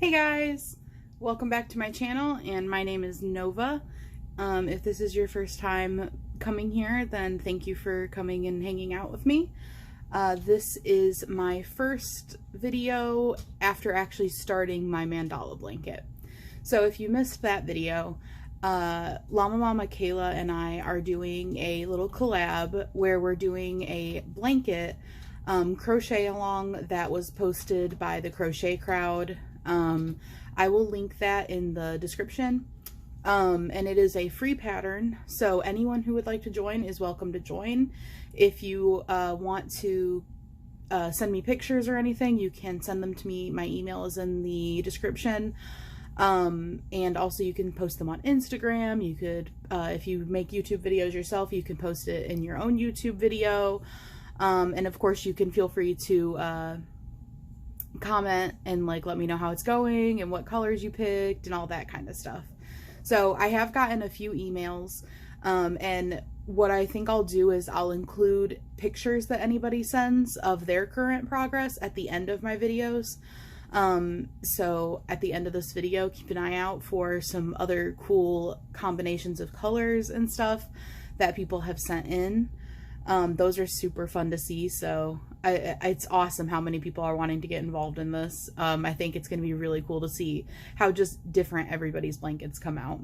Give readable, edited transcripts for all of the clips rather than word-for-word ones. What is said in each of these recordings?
Hey guys, welcome back to my channel, and my name is Nova. If this is your first time coming here, then thank you for coming and hanging out with me. This is my first video after actually starting my mandala blanket. So if you missed that video, Llama Mama Kayla and I are doing a little collab where we're doing a blanket crochet along that was posted by the Crochet crowd. I will link that in the description. And it is a free pattern, so anyone who would like to join is welcome to join. If you want to send me pictures or anything, you can send them to me. My email is in the description. And also you can post them on Instagram. You could, if you make YouTube videos yourself, you can post it in your own YouTube video. And of course you can feel free to comment and like let me know how it's going and what colors you picked and all that kind of stuff. So I have gotten a few emails, and what I think I'll do is I'll include pictures that anybody sends of their current progress at the end of my videos. So at the end of this video, keep an eye out for some other cool combinations of colors and stuff that people have sent in. Those are super fun to see, so it's awesome how many people are wanting to get involved in this. I think it's going to be really cool to see how just different everybody's blankets come out.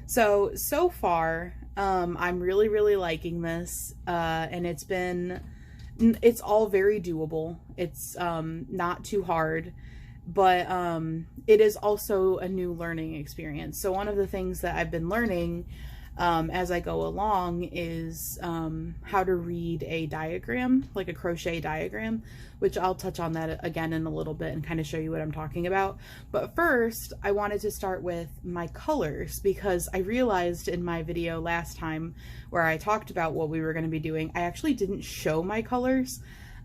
So far, I'm really liking this, and it's all very doable. It's not too hard, but it is also a new learning experience. So one of the things that I've been learning as I go along is how to read a diagram, like a crochet diagram, which I'll touch on that again in a little bit and kind of show you what I'm talking about. But first, I wanted to start with my colors, because I realized in my video last time where I talked about what we were going to be doing, I actually didn't show my colors.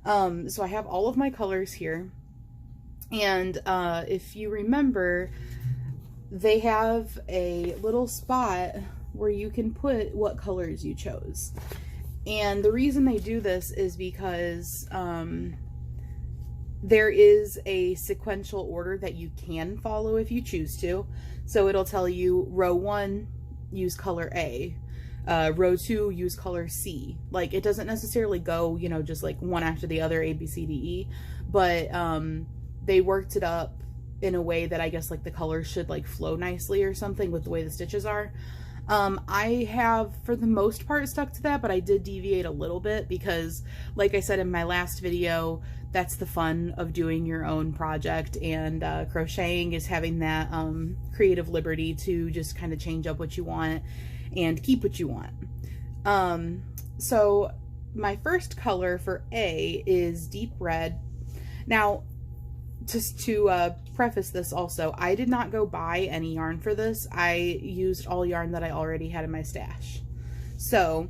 So I have all of my colors here, and if you remember, they have a little spot where you can put what colors you chose. And the reason they do this is because there is a sequential order that you can follow if you choose to. So it'll tell you row 1, use color A, row 2, use color C. Like, it doesn't necessarily go, you know, just like one after the other, A, B, C, D, E, but they worked it up in a way that I guess like the colors should like flow nicely or something with the way the stitches are. I have, for the most part, stuck to that, but I did deviate a little bit because, like I said in my last video, that's the fun of doing your own project, and crocheting is having that creative liberty to just kind of change up what you want and keep what you want. So my first color for A is deep red. Now, just to preface this also, I did not go buy any yarn for this. I used all yarn that I already had in my stash. So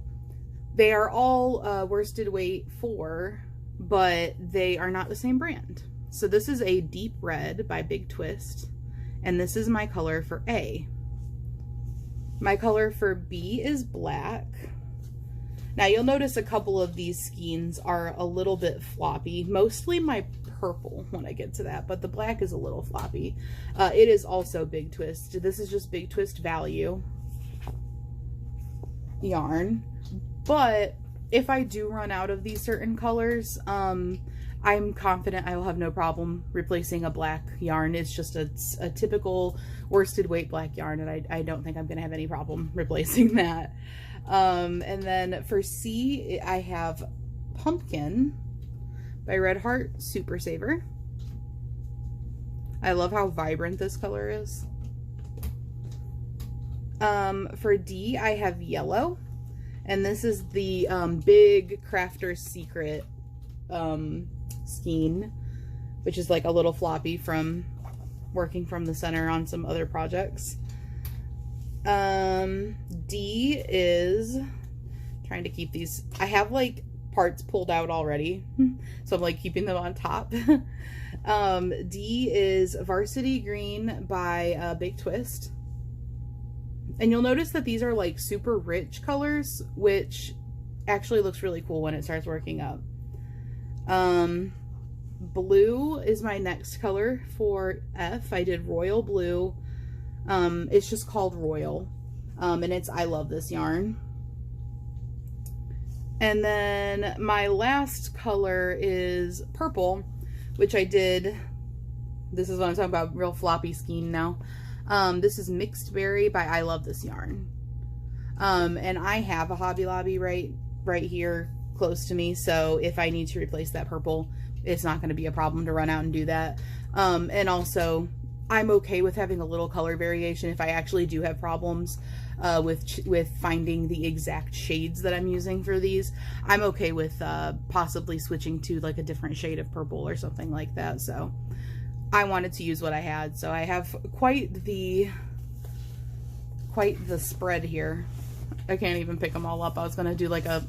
they are all worsted weight 4, but they are not the same brand. So this is a deep red by Big Twist, and this is my color for A. My color for B is black. Now you'll notice a couple of these skeins are a little bit floppy, mostly my purple when I get to that, but the black is a little floppy. It is also Big Twist. This is just Big Twist Value yarn, but if I do run out of these certain colors, I'm confident I will have no problem replacing a black yarn. It's just a typical worsted weight black yarn, and I don't think I'm gonna have any problem replacing that. And then for C, I have Pumpkin by Red Heart Super Saver. I love how vibrant this color is. For D, I have Yellow, and this is the Big Crafter's Secret skein, which is like a little floppy from working from the center on some other projects. D is, trying to keep these, I have like parts pulled out already, so I'm like keeping them on top. D is Varsity Green by Big Twist, and you'll notice that these are like super rich colors, which actually looks really cool when it starts working up. blue is my next color for F. I did royal blue. It's just called Royal. And it's, I love this yarn. And then my last color is purple, which I did, this is what I'm talking about, real floppy skein now. This is Mixed Berry by I Love This Yarn. And I have a Hobby Lobby right here close to me, so if I need to replace that purple, it's not going to be a problem to run out and do that. And also, I'm okay with having a little color variation if I actually do have problems with finding the exact shades that I'm using for these. I'm okay with possibly switching to like a different shade of purple or something like that. So I wanted to use what I had. So I have quite the spread here. I can't even pick them all up. I was gonna do like a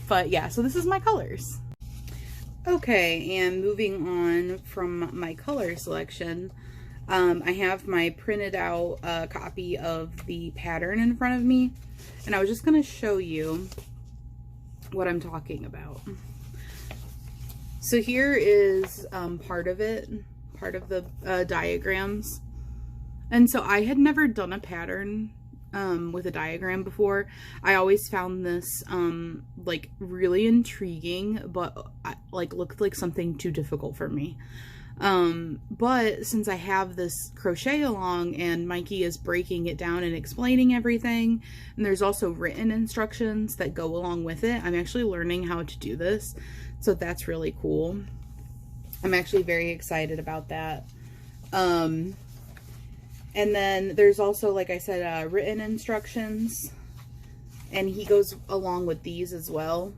but yeah, so this is my colors. Okay, and moving on from my color selection, I have my printed out copy of the pattern in front of me, and I was just going to show you what I'm talking about. So here is part of the diagrams. And so I had never done a pattern with a diagram before. I always found this like really intriguing, but like looked like something too difficult for me. But since I have this crochet along and Mikey is breaking it down and explaining everything, and there's also written instructions that go along with it, I'm actually learning how to do this. So that's really cool. I'm actually very excited about that. And then there's also, like I said, written instructions, and he goes along with these as well.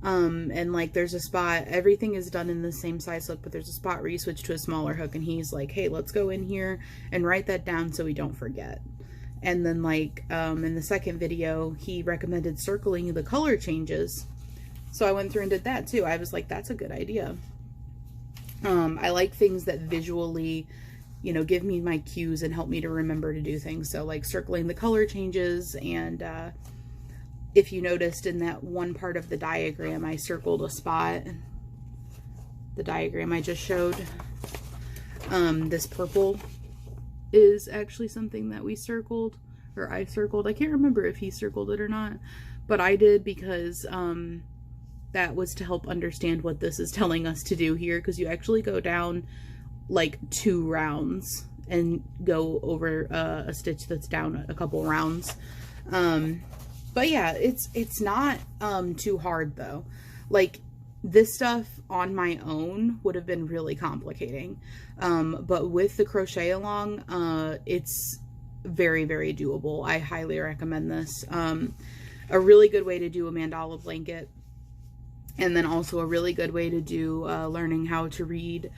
And like there's a spot, everything is done in the same size hook, but there's a spot where you switch to a smaller hook, and he's like, hey, let's go in here and write that down so we don't forget. And then like in the second video, he recommended circling the color changes. So I went through and did that too. I was like, that's a good idea. I like things that visually, you know, give me my cues and help me to remember to do things. So like circling the color changes, and if you noticed in that one part of the diagram, I circled a spot. The diagram I just showed. This purple is actually something that we circled, or I circled. I can't remember if he circled it or not, but I did because that was to help understand what this is telling us to do here, because you actually go down like 2 rounds and go over a stitch that's down a couple rounds. But yeah, it's not too hard though. Like this stuff on my own would have been really complicating. But with the crochet along, it's very, very doable. I highly recommend this. A really good way to do a mandala blanket, and then also a really good way to do learning how to read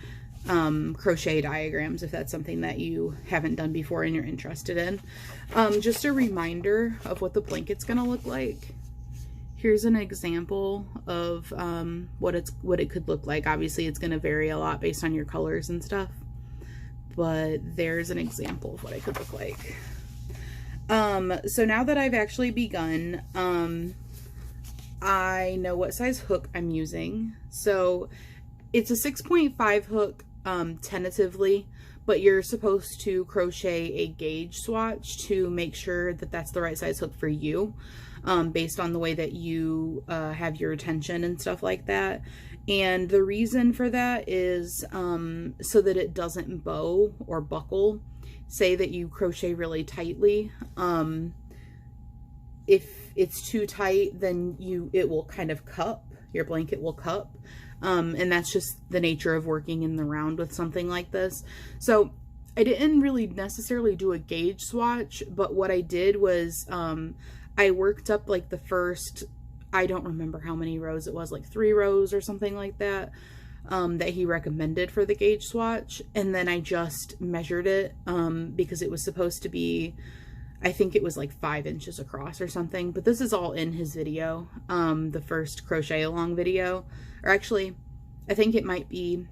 crochet diagrams, if that's something that you haven't done before and you're interested in. Just a reminder of what the blanket's gonna look like. Here's an example of what it could look like. Obviously it's gonna vary a lot based on your colors and stuff, but there's an example of what it could look like. So now that I've actually begun, I know what size hook I'm using. So it's a 6.5 hook tentatively, but you're supposed to crochet a gauge swatch to make sure that that's the right size hook for you, based on the way that you have your tension and stuff like that. And the reason for that is so that it doesn't bow or buckle. Say that you crochet really tightly. If it's too tight, then it will kind of cup. Your blanket will cup. And that's just the nature of working in the round with something like this. So I didn't really necessarily do a gauge swatch, but what I did was I worked up like the first, I don't remember how many rows it was, like 3 rows or something like that, that he recommended for the gauge swatch. And then I just measured it because it was supposed to be, I think it was like 5 inches across or something, but this is all in his video, the first crochet along video, or actually I think it might be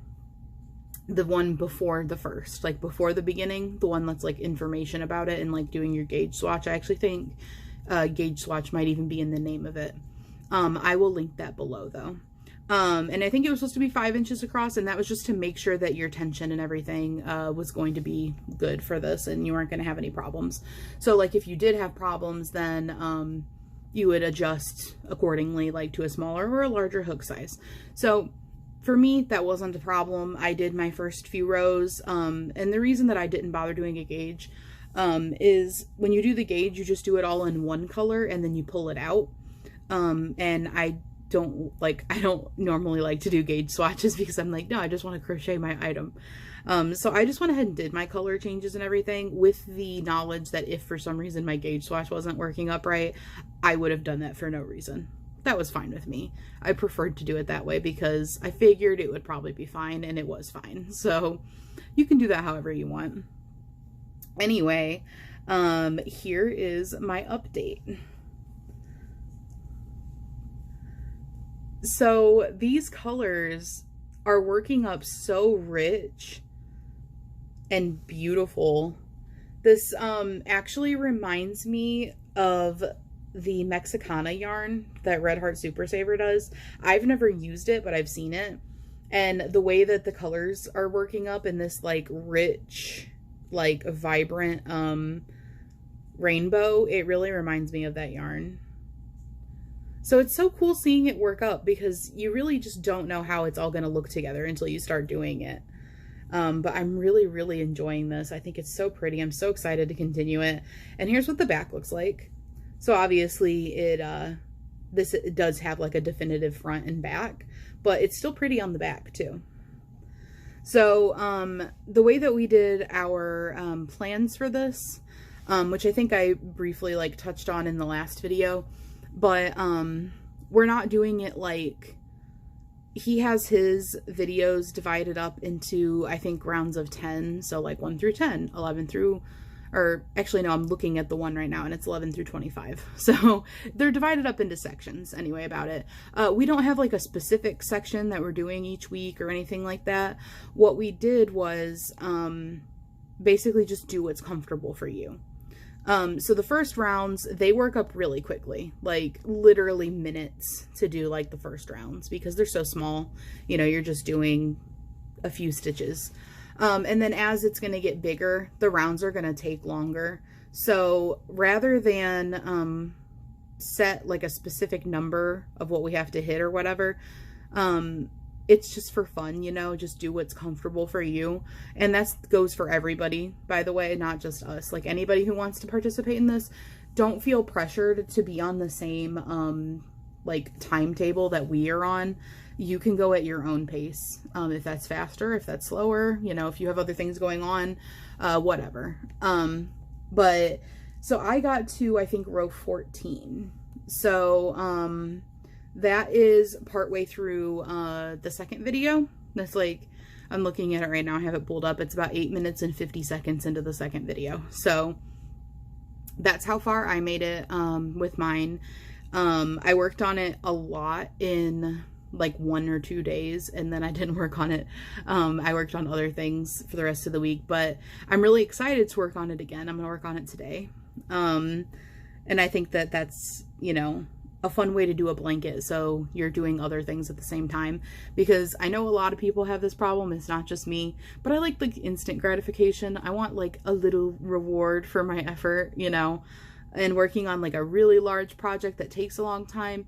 the one before the first, like before the beginning, the one that's like information about it and like doing your gauge swatch. I actually think gauge swatch might even be in the name of it. I will link that below though. And I think it was supposed to be 5 inches across, and that was just to make sure that your tension and everything was going to be good for this and you weren't going to have any problems. So like if you did have problems, then you would adjust accordingly, like to a smaller or a larger hook size. So for me, that wasn't a problem. I did my first few rows, and the reason that I didn't bother doing a gauge is when you do the gauge, you just do it all in one color and then you pull it out. And I don't normally like to do gauge swatches because I'm like, no, I just want to crochet my item. So I just went ahead and did my color changes and everything with the knowledge that if for some reason my gauge swatch wasn't working up right, I would have done that for no reason. That was fine with me. I preferred to do it that way because I figured it would probably be fine, and it was fine. So you can do that however you want. Anyway, here is my update. So these colors are working up so rich and beautiful. This actually reminds me of the Mexicana yarn that Red Heart Super Saver does. I've never used it, but I've seen it. And the way that the colors are working up in this like rich, like vibrant rainbow, it really reminds me of that yarn. So it's so cool seeing it work up because you really just don't know how it's all going to look together until you start doing it. But I'm really, really enjoying this. I think it's so pretty. I'm so excited to continue it. And here's what the back looks like. So obviously it does have like a definitive front and back, but it's still pretty on the back too. So the way that we did our plans for this, which I think I briefly like touched on in the last video, but we're not doing it like he has his videos divided up into, I think, rounds of 10. So like 1 through 10, 11 through, or actually no, I'm looking at the one right now and it's 11 through 25. So they're divided up into sections anyway about it. We don't have like a specific section that we're doing each week or anything like that. What we did was basically just do what's comfortable for you. So the first rounds, they work up really quickly, like literally minutes to do like the first rounds because they're so small, you know, you're just doing a few stitches. And then as it's going to get bigger, the rounds are going to take longer. So rather than, set like a specific number of what we have to hit or whatever, it's just for fun, you know, just do what's comfortable for you. And that goes for everybody, by the way, not just us. Like anybody who wants to participate in this, don't feel pressured to be on the same, like timetable that we are on. You can go at your own pace. If that's faster, if that's slower, you know, if you have other things going on, whatever. But so I got to, I think, row 14. So, that is partway through the second video. That's like, I'm looking at it right now. I have it pulled up. It's about 8 minutes and 50 seconds into the second video. So that's how far I made it with mine. I worked on it a lot in like 1 or 2 days, and then I didn't work on it. I worked on other things for the rest of the week, but I'm really excited to work on it again. I'm going to work on it today. And I think that that's, you know, a fun way to do a blanket, so you're doing other things at the same time, because I know a lot of people have this problem. It's not just me, but I like instant gratification. I want like a little reward for my effort, you know, and working on like a really large project that takes a long time.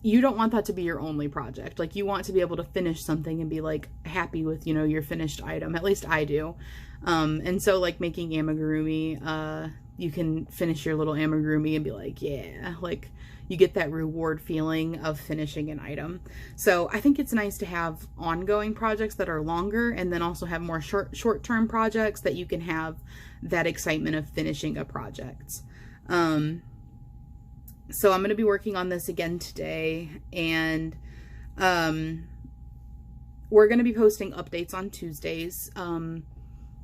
You don't want that to be your only project. Like you want to be able to finish something and be like happy with, you know, your finished item. At least I do. And so like making amigurumi, you can finish your little amigurumi and be like, yeah, like you get that reward feeling of finishing an item. So I think it's nice to have ongoing projects that are longer, and then also have more short-term projects that you can have that excitement of finishing a project. So I'm going to be working on this again today, and we're going to be posting updates on Tuesdays.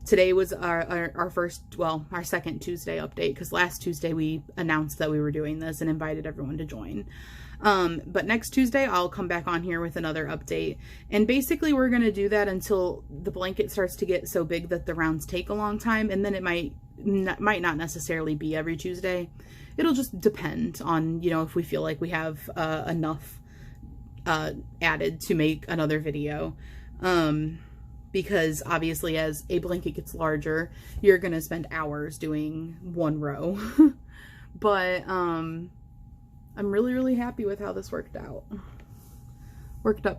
Today was our second Tuesday update, because last Tuesday we announced that we were doing this and invited everyone to join. But next Tuesday I'll come back on here with another update, and basically we're going to do that until the blanket starts to get so big that the rounds take a long time, and then it might not necessarily be every Tuesday. It'll just depend on, you know, if we feel like we have enough added to make another video. Because obviously as a blanket gets larger, you're gonna spend hours doing one row. But I'm really, really happy with how this worked up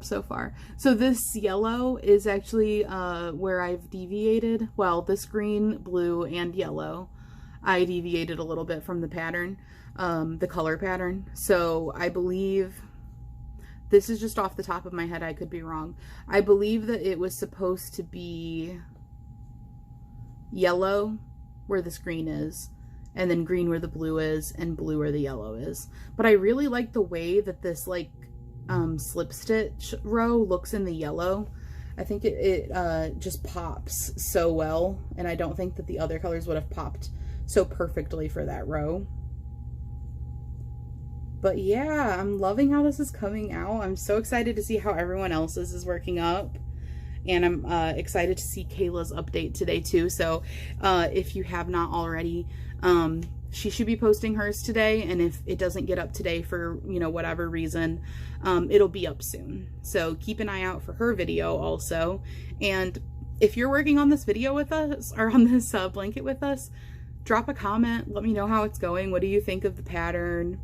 so far. So this yellow is actually where I've deviated. Well, this green, blue, and yellow, I deviated a little bit from the pattern, the color pattern. So I believe, this is just off the top of my head, I could be wrong. I believe that it was supposed to be yellow where this green is, and then green where the blue is, and blue where the yellow is. But I really like the way that this like slip stitch row looks in the yellow. I think it just pops so well, and I don't think that the other colors would have popped so perfectly for that row. But yeah, I'm loving how this is coming out. I'm so excited to see how everyone else's is working up. And I'm excited to see Kayla's update today too. So if you have not already, she should be posting hers today. And if it doesn't get up today for, you know, whatever reason, it'll be up soon. So keep an eye out for her video also. And if you're working on this video with us, or on this blanket with us, drop a comment. Let me know how it's going. What do you think of the pattern?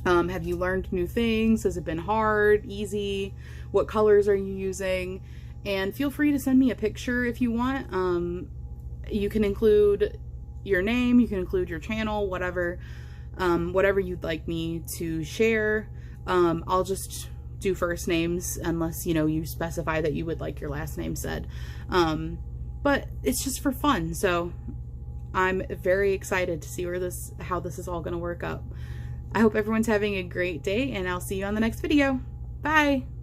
Have you learned new things? Has it been hard, easy? What colors are you using? And feel free to send me a picture if you want. You can include your name, you can include your channel, whatever you'd like me to share. I'll just do first names unless, you know, you specify that you would like your last name said. But it's just for fun. So I'm very excited to see how this is all going to work up. I hope everyone's having a great day, and I'll see you on the next video. Bye!